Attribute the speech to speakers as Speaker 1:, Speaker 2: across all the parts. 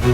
Speaker 1: So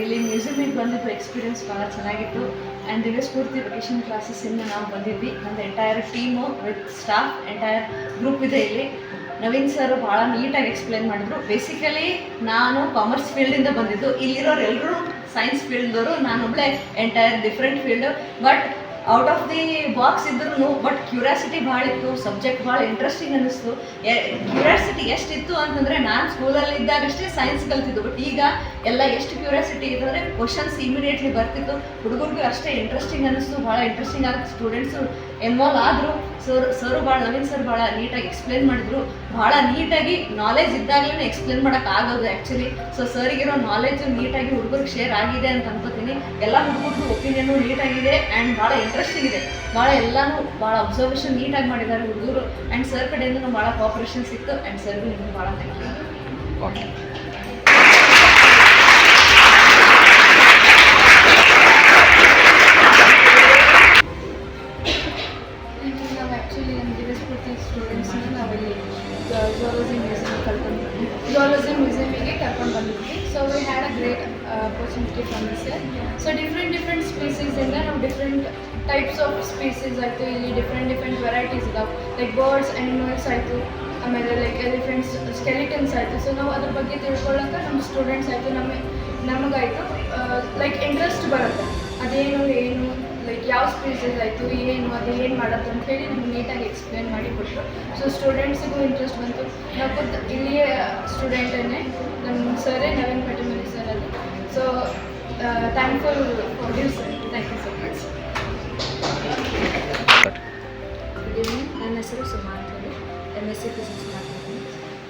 Speaker 1: ಇಲ್ಲಿ ಮ್ಯೂಸಿಯಮಿಗೆ ಬಂದಿದ್ದು experience ಭಾಳ ಚೆನ್ನಾಗಿತ್ತು. ಆ್ಯಂಡ್ ದಿವ್ಯಸ್ಫೂರ್ತಿ ವೆಕೇಷನ್ ಕ್ಲಾಸಸ್ಸಿಂದ ನಾವು ಬಂದಿದ್ವಿ. ನಮ್ಮದು entire team with staff entire group ಇದೆ ಇಲ್ಲಿ. ನವೀನ್ ಸರ್ ಭಾಳ ನೀಟಾಗಿ ಎಕ್ಸ್ಪ್ಲೇನ್ ಮಾಡಿದ್ರು. ಬೇಸಿಕಲಿ ನಾನು ಕಾಮರ್ಸ್ ಫೀಲ್ಡಿಂದ ಬಂದಿದ್ದು, ಇಲ್ಲಿರೋರು ಎಲ್ಲರೂ ಸೈನ್ಸ್ ಫೀಲ್ಡ್ದವರು, ನಾನೊಬ್ಬಳೇ entire different field. But out of the box ಇದ್ರೂ ಬಟ್ ಕ್ಯೂರಿಯಾಸಿಟಿ ಭಾಳ ಇತ್ತು, ಸಬ್ಜೆಕ್ಟ್ ಭಾಳ ಇಂಟ್ರೆಸ್ಟಿಂಗ್ ಅನ್ನಿಸ್ತು. ಕ್ಯೂರಿಯಾಸಿಟಿ ಎಷ್ಟಿತ್ತು ಅಂತಂದರೆ ನಾನು ಸ್ಕೂಲಲ್ಲಿ ಇದ್ದಾಗಷ್ಟೇ ಸೈನ್ಸ್ ಕಲ್ತಿದ್ದು, ಬಟ್ ಈಗ ಎಲ್ಲ ಎಷ್ಟು ಕ್ಯೂರಿಯಾಸಿಟಿ ಇದೆ ಅಂದರೆ ಕ್ವಶನ್ಸ್ ಇಮಿಡಿಯೇಟ್ಲಿ ಬರ್ತಿತ್ತು. ಹುಡುಗರಿಗೂ ಅಷ್ಟೇ ಇಂಟ್ರೆಸ್ಟಿಂಗ್ ಅನ್ನಿಸ್ತು, ಭಾಳ ಇಂಟ್ರೆಸ್ಟಿಂಗ್ ಆಗಿ ಸ್ಟೂಡೆಂಟ್ಸು ಇನ್ವಾಲ್ವ್ ಆದರು. ಸರು ಭಾಳ ನವೀನ್ ಸರ್ ಭಾಳ ನೀಟಾಗಿ ಎಕ್ಸ್ಪ್ಲೇನ್ ಮಾಡಿದ್ರು. ಭಾಳ ನೀಟಾಗಿ ನಾಲೆಜ್ ಇದ್ದಾಗಲೇ ಎಕ್ಸ್ಪ್ಲೇನ್ ಮಾಡೋಕ್ಕಾಗೋದು ಆ್ಯಕ್ಚುಲಿ. ಸೊ ಸರಿಗಿರೋ ನಾಲೆಜು ನೀಟಾಗಿ ಹುಡುಗರಿಗೆ ಶೇರ್ ಆಗಿದೆ ಅಂತ ಅನ್ಕೋತೀನಿ. ಎಲ್ಲ ಹುಡುಗರದ್ದು ಒಪಿನಿಯನು ನೀಟಾಗಿದೆ ಆ್ಯಂಡ್ ಭಾಳ ಇಂಟ್ರೆಸ್ಟಿಂಗ್ ಇದೆ. ಭಾಳ ಎಲ್ಲನೂ ಭಾಳ ಅಬ್ಸರ್ವೇಷನ್ ನೀಟಾಗಿ ಮಾಡಿದ್ದಾರೆ ಹುಡುಗರು. ಆ್ಯಂಡ್ ಸರ್ ಕಡೆಯಿಂದ ಭಾಳ ಕೋಆಪ್ರೇಷನ್ ಸಿಕ್ತು. ಆ್ಯಂಡ್ ಸರ್ಗೂ ನಿಮಗೆ ಭಾಳ ಥ್ಯಾಂಕ್ ಯು. ಓಕೆ. ನಾವು ಆ್ಯಕ್ಚುಲಿ ನಮ್ಮ ದಿವ್ಯಸ್ಫೂರ್ತಿ ಸ್ಟೂಡೆಂಟ್ಸ್ನ ನಾವಿಲ್ಲಿ ಝೂಯಾಲಜಿ ಮ್ಯೂಸಿಯಮಿಗೆ ಕರ್ಕೊಂಡು ಬಂದಿದ್ವಿ. So we had a great opportunity from this year. So different ಸ್ಪೀಸೀಸಿಂದ ನಾವು ಡಿಫ್ರೆಂಟ್ ಟೈಪ್ಸ್ ಆಫ್ ಸ್ಪೀಸೀಸ್ ಆಯಿತು. ಇಲ್ಲಿ ಡಿಫ್ರೆಂಟ್ ವೆರೈಟೀಸ್ ಇದಾವೆ. ಲೈಕ್ ಬರ್ಡ್ಸ್ ಆ್ಯನಿಮಲ್ಸ್ ಆಯಿತು, ಆಮೇಲೆ ಲೈಕ್ ಎಲಿಫೆಂಟ್ಸ್ ಸ್ಕೆಲಿಟನ್ಸ್ ಆಯಿತು. ಸೊ ನಾವು ಅದ್ರ ಬಗ್ಗೆ ತಿಳ್ಕೊಳ್ಳೋಕೆ ನಮ್ಮ ಸ್ಟೂಡೆಂಟ್ಸ್ ಆಯಿತು, ನಮಗಾಯಿತು ಲೈಕ್ ಇಂಟ್ರೆಸ್ಟ್ ಬರುತ್ತೆ. ಅದೇನು ಏನು ಲೈಕ್ ಯಾವ ಸ್ಪೀಸೀಸ್ ಆಯಿತು, ಏನು ಅದು ಏನು ಮಾಡೋದು ಅಂತೇಳಿ ನಮ್ಗೆ ನೀಟಾಗಿ ಎಕ್ಸ್ಪ್ಲೇನ್ ಮಾಡಿ ಕೊಟ್ಟರು. ಸೊ ಸ್ಟೂಡೆಂಟ್ಸಿಗೂ ಇಂಟ್ರೆಸ್ಟ್ ಬಂತು. ನಾವು ಖುದ್ದು ಇಲ್ಲಿಯೇ ಸ್ಟೂಡೆಂಟನ್ನೇ ನಮ್ಮ ಸರೇ ನವೀನ್ ಪಟಮನಿ ಸರ್ ಅದು. So thankful for you sir. Thank you so much. Good evening. ನನ್ನ ಹೆಸರು ಸುಮಾ ಅಂತೇಳಿ, MSc ಫಿಸಿಕ್ಸ್ ಮಾಡ್ತಿದ್ದೀನಿ.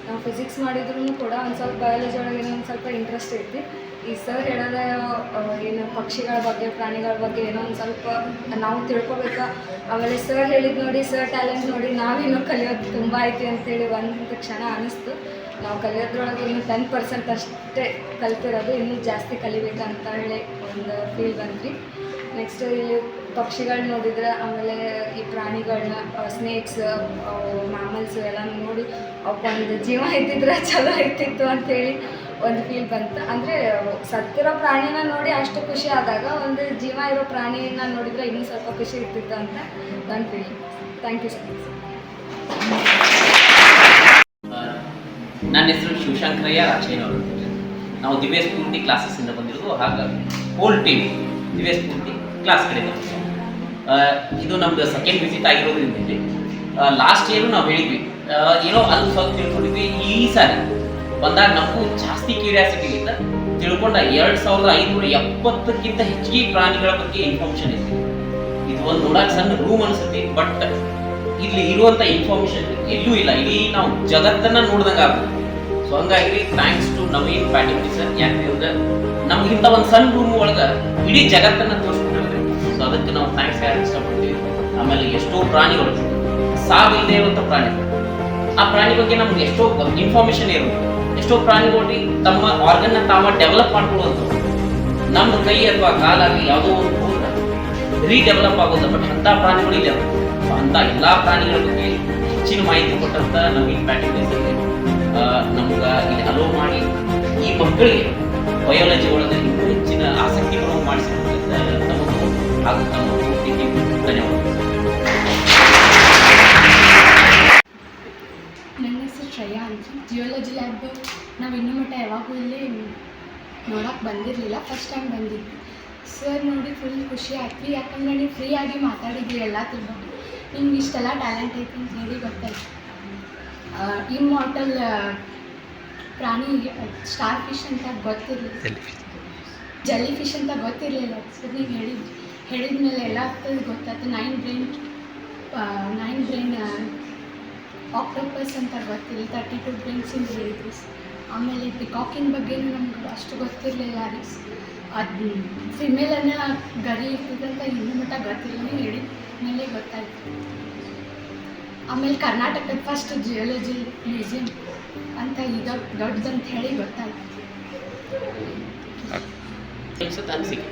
Speaker 1: ನಾವು ಫಿಸಿಕ್ಸ್ ಮಾಡಿದ್ರೂ ಕೂಡ ಒಂದು ಸ್ವಲ್ಪ ಬಯಾಲಜಿ ಒಳಗೆ ಏನೋ ಒಂದು ಸ್ವಲ್ಪ ಇಂಟ್ರೆಸ್ಟ್ ಐತಿ. ಈ ಸರ್ ಹೇಳೋದ ಏನು ಪಕ್ಷಿಗಳ ಬಗ್ಗೆ ಪ್ರಾಣಿಗಳ ಬಗ್ಗೆ ಏನೋ ಒಂದು ಸ್ವಲ್ಪ ನಾವು ತಿಳ್ಕೊಬೇಕಾ. ಆಮೇಲೆ ಸರ್ ಹೇಳಿದ್ದು ನೋಡಿ, ಸರ್ ಟ್ಯಾಲೆಂಟ್ ನೋಡಿ ನಾವಿನ್ನೂ ಕಲಿಯೋದು ತುಂಬ ಐತಿ ಅಂತೇಳಿ ಒಂದು ಕ್ಷಣ ಅನ್ನಿಸ್ತು. ನಾವು ಕಲಿಯೋದ್ರೊಳಗೆ ಇನ್ನೂ 10% ಅಷ್ಟೇ ಕಲ್ತಿರೋದು, ಇನ್ನೂ ಜಾಸ್ತಿ ಕಲಿಬೇಕಂತ ಹೇಳಿ ಒಂದು ಫೀಲ್ ಬಂದ್ರಿ. ನೆಕ್ಸ್ಟ್ ಇಲ್ಲಿ ಪಕ್ಷಿಗಳನ್ನ ನೋಡಿದ್ರೆ, ಆಮೇಲೆ ಈ ಪ್ರಾಣಿಗಳನ್ನ ಸ್ನೇಕ್ಸ್ ಮ್ಯಾಮಲ್ಸು ಎಲ್ಲ ನೋಡಿ ಅವಕ್ಕೊಂದು ಜೀವ ಇದ್ದಿದ್ರೆ ಚಲೋ ಇರ್ತಿತ್ತು ಅಂಥೇಳಿ ಒಂದು ಫೀಲ್ ಬಂತು. ಅಂದರೆ ಸತ್ತಿರೋ ಪ್ರಾಣಿನ ನೋಡಿ ಅಷ್ಟು ಖುಷಿ ಆದಾಗ ಒಂದು ಜೀವ ಇರೋ ಪ್ರಾಣಿನ ನೋಡಿದರೆ ಇನ್ನೂ ಸ್ವಲ್ಪ ಖುಷಿ ಇರ್ತಿತ್ತು ಅಂತ ನನ್ನ feeling. Thank you so much.
Speaker 2: ನನ್ನ ಹೆಸರು ಶಿವಶಂಕರಯ್ಯ ರಾಜಯ್ಯನವರು. ನಾವು ದಿವ್ಯಸ್ಫೂರ್ತಿ ಕ್ಲಾಸಸ್ಸಿಂದ ಬಂದಿರೋದು. ಹಾಗಾಗಿ ಹೋಲ್ ಟೀಮ್ ದಿವ್ಯಸ್ಫೂರ್ತಿ ಕ್ಲಾಸ್ ಕಡೆ ಬಂದಿದ್ದು. ಇದು ನಮ್ಮದು ಸೆಕೆಂಡ್ ವಿಸಿಟ್ ಆಗಿರೋದ್ರಿಂದ ಇಲ್ಲಿ ಲಾಸ್ಟ್ ಇಯರು ನಾವು ಹೇಳಿದ್ವಿ, ಏನೋ ಅದು ಸ್ವಲ್ಪ ತಿಳ್ಕೊಂಡಿದ್ವಿ. ಈ ಸಾರಿ ಬಂದಾಗ ನಮಗೂ ಜಾಸ್ತಿ ಕ್ಯೂರಿಯಾಸಿಟಿಗಿಂತ ತಿಳ್ಕೊಂಡ 2570ಕ್ಕಿಂತ ಹೆಚ್ಚಿಗೆ ಪ್ರಾಣಿಗಳ ಬಗ್ಗೆ ಇನ್ಫಾರ್ಮೇಷನ್ ಇದೆ. ಇದು ಒಂದು ನೋಡಕ್ಕೆ ಸಣ್ಣ ರೂಮ್ ಅನಿಸುತ್ತೆ, ಬಟ್ ಇಲ್ಲಿ ಇರುವಂಥ ಇನ್ಫಾರ್ಮೇಷನ್ ಎಲ್ಲೂ ಇಲ್ಲ. ಇಡೀ ನಾವು ಜಗತ್ತನ್ನು ನೋಡ್ದಂಗೆ ಆಗ್ತದೆ. ಸೊ ಹಂಗಾಗಿ ಥ್ಯಾಂಕ್ಸ್ ಟು ನವೀನ್ ಪ್ಯಾಟಿಮನಿ ಸರ್. ಯಾಕಂದ್ರೆ ನಮಗಿಂತ ಒಂದು ಸಣ್ಣ ರೂಮ್ ಒಳಗೆ ಇಡೀ ಜಗತ್ತನ್ನು ತೋರಿಸ್ಬಿಟ್ಟಿರುತ್ತೆ. ಸೊ ಅದಕ್ಕೆ ನಾವು ಥ್ಯಾಂಕ್ಸ್ ಹೇಳಕ್ಕೆ ಇಷ್ಟಪಡ್ತೀವಿ. ಆಮೇಲೆ ಎಷ್ಟೋ ಪ್ರಾಣಿಗಳು ಸಾವಿಲ್ಲದೆ ಇರುವಂಥ ಪ್ರಾಣಿಗಳು ಆ ಪ್ರಾಣಿ ಬಗ್ಗೆ ನಮ್ಗೆ ಎಷ್ಟೋ ಇನ್ಫಾರ್ಮೇಶನ್ ಇರುತ್ತೆ. ಎಷ್ಟೋ ಪ್ರಾಣಿಗಳು ತಮ್ಮ ಆರ್ಗನ್ನ ತಾವ ಡೆವಲಪ್ ಮಾಡ್ಕೊಳ್ಳೋದು, ನಮ್ಮ ಕೈ ಅಥವಾ ಕಾಲಾಗಿ ಯಾವುದೋ ಒಂದು ರೀಡೆವಲಪ್ ಆಗೋದು. ಬಟ್ ಅಂಥ ಪ್ರಾಣಿಗಳು ಇಲ್ಲ. ಅಂಥ ಎಲ್ಲ ಪ್ರಾಣಿಗಳ ಬಗ್ಗೆ ಹೆಚ್ಚಿನ ಮಾಹಿತಿ ಕೊಟ್ಟಂತ ನವೀನ್ ಪ್ಯಾಟರ್ನ್ ನಮ್ಗೆ ಇಲ್ಲಿ ಅಲೋ ಮಾಡಿ ಈ ಮಕ್ಕಳಿಗೆ ಬಯೋಲಜಿ ಒಳಗೆ ಇನ್ನೂ ಹೆಚ್ಚಿನ ಆಸಕ್ತಿ ಮಾಡಿಸಿರೋದ್ರಿಂದ ತಮಗೂ ಹಾಗೂ ತಮ್ಮ ಪೂರ್ತಿಗೆ ಧನ್ಯವಾದ.
Speaker 3: ನನ್ನ ಹೆಸರು ಶ್ರೇಯಾ ಅಂತ. ಜಿಯೋಲಜಿ ಲ್ಯಾಬ್ ನಾವು ಇನ್ನೂ ಮಟ್ಟ ಯಾವಾಗೂ ಇಲ್ಲಿ ನೋಡೋಕೆ ಬಂದಿರಲಿಲ್ಲ, ಫಸ್ಟ್ ಟೈಮ್ ಬಂದಿದ್ವಿ. ಸರ್ ನೋಡಿ ಫುಲ್ ಖುಷಿ ಆಯ್ತು, ಯಾಕಂದರೆ ನೀವು ಫ್ರೀಯಾಗಿ ಮಾತಾಡಿದ್ರಿ ಎಲ್ಲ ತಿಳ್ಕೊಂಡು ನಿಮ್ಗೆ ಇಷ್ಟೆಲ್ಲ ಟ್ಯಾಲೆಂಟ್ ಐತೆ ಅಂತ ಹೇಳಿ ಗೊತ್ತಾಯ್ತು. ಇಮ್ಮಾರ್ಟಲ್ ಪ್ರಾಣಿ ಸ್ಟಾರ್ ಫಿಶ್ ಅಂತ ಗೊತ್ತಿರಲಿಲ್ಲ, ಜೆಲ್ಲಿ ಫಿಶ್ ಅಂತ ಗೊತ್ತಿರಲಿಲ್ಲ. ಸರ್ ನೀವು ಹೇಳಿದ ಮೇಲೆ ಎಲ್ಲ ಗೊತ್ತಾಯ್ತು. 9 ಬ್ರೈನ್ ಆಕ್ಟೋಪಸ್ ಅಂತ ಗೊತ್ತಿಲ್ಲ, 32 ಬ್ರೈನ್ಸ್ ಅಂತ ಹೇಳಿದ್ವಿ. ಆಮೇಲೆ ಪಿಕಾಕಿನ ಬಗ್ಗೆನೂ ನಮ್ಗೆ ಅಷ್ಟು ಗೊತ್ತಿರಲಿಲ್ಲ ರೀ. ಅದು ಫಿಮೇಲನ್ನು ಗರಿ ಇರ್ತದಂತ ಇನ್ನೂ ಮಟ್ಟ ಗೊತ್ತಿಲ್ಲ, ನೀವು ಹೇಳಿದ ಮೇಲೆ ಗೊತ್ತಾಯ್ತು. ಆಮೇಲೆ ಕರ್ನಾಟಕದ ಫಸ್ಟ್ ಜಿಯೋಲಜಿ ಮ್ಯೂಸಿಯಂ ಅಂತ ಈಗ ದೊಡ್ಡದಂತ ಹೇಳಿ ಗೊತ್ತಾಯ್ತು.
Speaker 2: ಅನಿಸಿಕೆ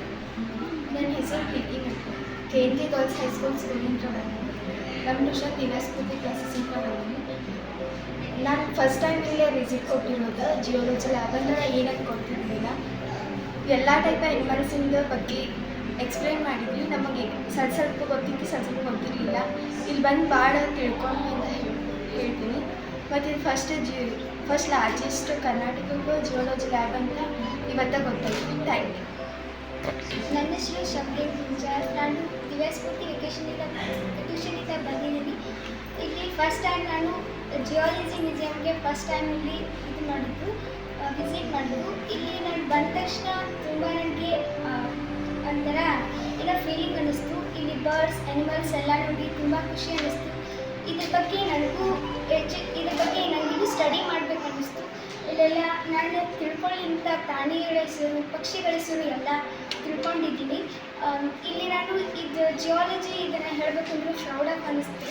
Speaker 3: ನನ್ನ ಹೆಸರು ಪ್ರೀತಿ ಮತ್ತು KNK ಗರ್ಲ್ಸ್ ಹೈಸ್ಕೂಲ್ ಸ್ಕೂಲಿಂದ ಬಂದಿದ್ದೆ. ನಮ್ಮ ಟ್ಯೂಷನ್ ದಿವ್ಯಸ್ಫೂರ್ತಿ ಕ್ಲಾಸಸ್ಸಿಂದ ಬಂದಿದ್ದೆ. ನಾನು ಫಸ್ಟ್ ಟೈಮ್ ಇಲ್ಲೇ ವಿಸಿಟ್ ಕೊಟ್ಟಿರೋದು. ಜಿಯೋಲಜಿ ಲ್ಯಾಬ್ ಅಂದರೆ ಏನಂತ ಗೊತ್ತಿರಲಿಲ್ಲ. ಎಲ್ಲ ಟೈಪ್ ಆ್ಯನಿಮಲ್ಸಿಂದ ಬಗ್ಗೆ ಎಕ್ಸ್ಪ್ಲೇನ್ ಮಾಡಿದ್ವಿ. ನಮಗೆ ಸ್ವಲ್ಪ ಗೊತ್ತಿತ್ತು, ಸ್ವಲ್ಪ ಗೊತ್ತಿರಲಿಲ್ಲ. ಇಲ್ಲಿ ಬಂದು ಭಾಳ ತಿಳ್ಕೊಂಡು ಅಂತ ಹೇಳ್ತೀನಿ. ಮತ್ತು ಇದು ಫಸ್ಟ್ ಲಾರ್ಜೆಸ್ಟ್ ಕರ್ನಾಟಕಕ್ಕೂ ಜಿಯೋಲಜಿ ಲ್ಯಾಬ್ ಅಂತ ಇವತ್ತು ಗೊತ್ತಾಯ್ತು. Thank you.
Speaker 4: ನನ್ನ ಹೆಸರು ಶಬ್ದೇವ್ ಗುಂಜಾರ್. ನಾನು ದಿವ್ಯಸ್ಫೂರ್ತಿ ಟ್ಯೂಷನಿಂದ ಬಂದಿದ್ದೀನಿ. ಇಲ್ಲಿ ಫಸ್ಟ್ ಟೈಮ್ ನಾನು ಜಿಯಾಲಜಿ ಮ್ಯೂಸಿಯಮ್ಗೆ ಫಸ್ಟ್ ಟೈಮ್ ಇಲ್ಲಿ ವಿಸಿಟ್ ಮಾಡಿದ್ದು. ಇಲ್ಲಿ ನಾನು ಬಂದ ತಕ್ಷಣ ತುಂಬ ನನಗೆ ಒಂಥರ ಏನೋ ಫೀಲಿಂಗ್ ಅನ್ನಿಸ್ತು. ಇಲ್ಲಿ ಬರ್ಡ್ಸ್ ಆ್ಯನಿಮಲ್ಸ್ ಎಲ್ಲ ನೋಡಿ ತುಂಬ ಖುಷಿ ಅನ್ನಿಸ್ತು. ಇದ್ರ ಬಗ್ಗೆ ನನಗೂ ನನಗಿದು ಸ್ಟಡಿ ಮಾಡಬೇಕು ಅನ್ನಿಸ್ತು. ಇಲ್ಲೆಲ್ಲ ನಾನು ತಿಳ್ಕೊಳ್ಳಿಂಥ ಪ್ರಾಣಿಗಳ ಹೆಸರು, ಪಕ್ಷಿಗಳ ಹೆಸರು ಎಲ್ಲ ತಿಳ್ಕೊಂಡಿದ್ದೀನಿ. ಇಲ್ಲಿ ನಾನು ಇದು ಜಿಯಾಲಜಿ ಇದನ್ನು ಹೇಳಬೇಕಂದ್ರೆ ಪ್ರೌಡಾಗಿ ಅನ್ನಿಸ್ತು.